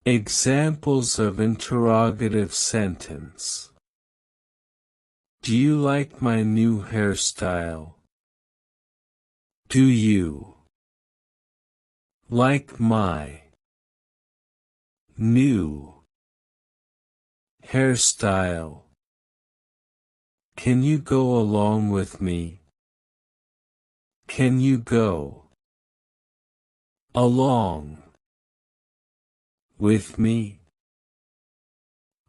Examples of interrogative sentence. Do you like my new hairstyle? Do you like my new hairstyle? Can you go along with me? Can you go along with me?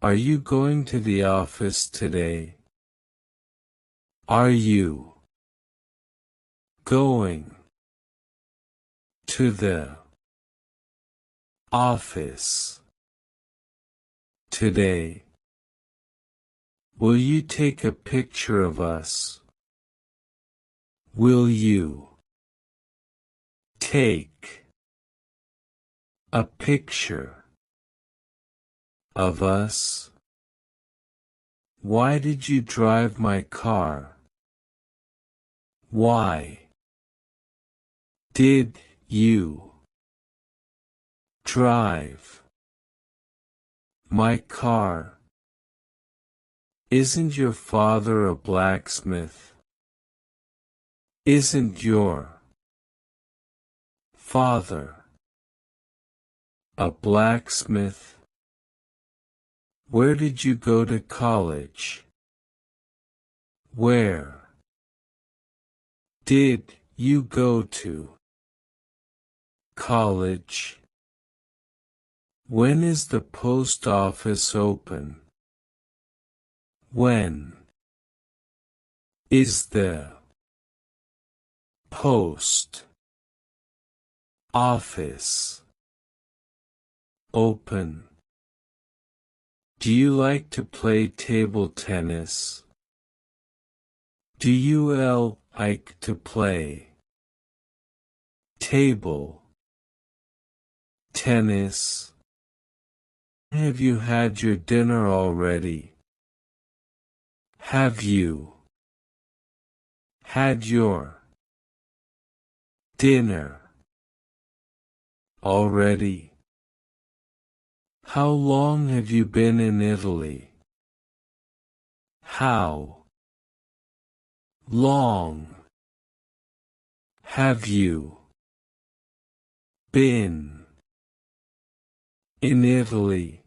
Are you going to the office today? Are you going to the office today? Will you take a picture of us? Will you take a picture of us? Why did you drive my car? Why did you drive my car? Isn't your father a blacksmith? Isn't your father a blacksmith? Where did you go to college? Where did you go to college? When is the post office open? When is the post office open? Do you like to play table tennis? Do you like to play table tennis? Have you had your dinner already? Have you had your dinner already? How long have you been in Italy? How long have you been in Italy?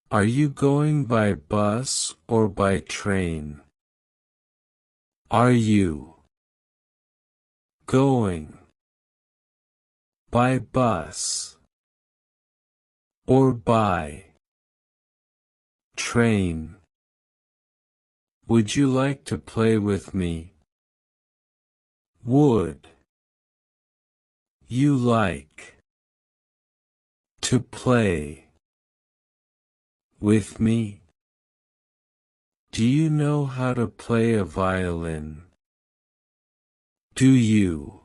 Are you going by bus or by train? Are you going by bus or by train? Would you like to play with me? Would you like to play with me? Do you know how to play a violin? Do you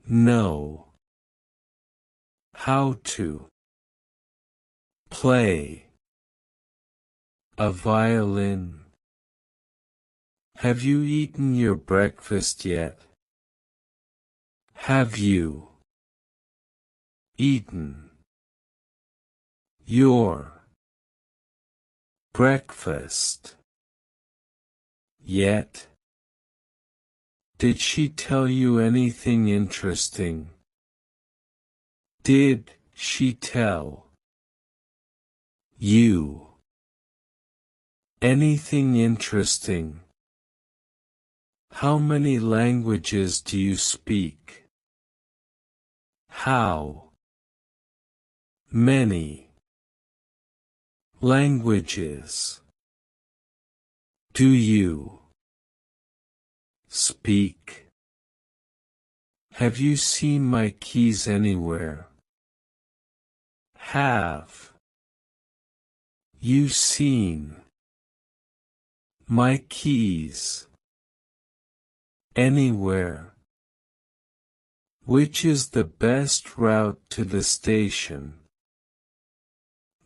know how to play a violin? Have you eaten your breakfast yet? Have you eaten your breakfast yet? Did she tell you anything interesting? Did she tell you anything interesting? How many languages do you speak? How many languages do you speak? Have you seen my keys anywhere? Have you seen my keys anywhere? Which is the best route to the station?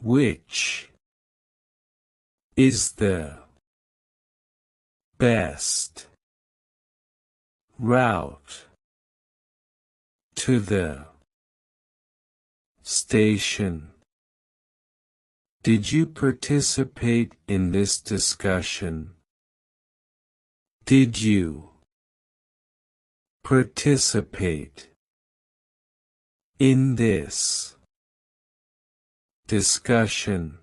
Which is the best route to the Station. Did you participate in this discussion? Did you participate in this discussion?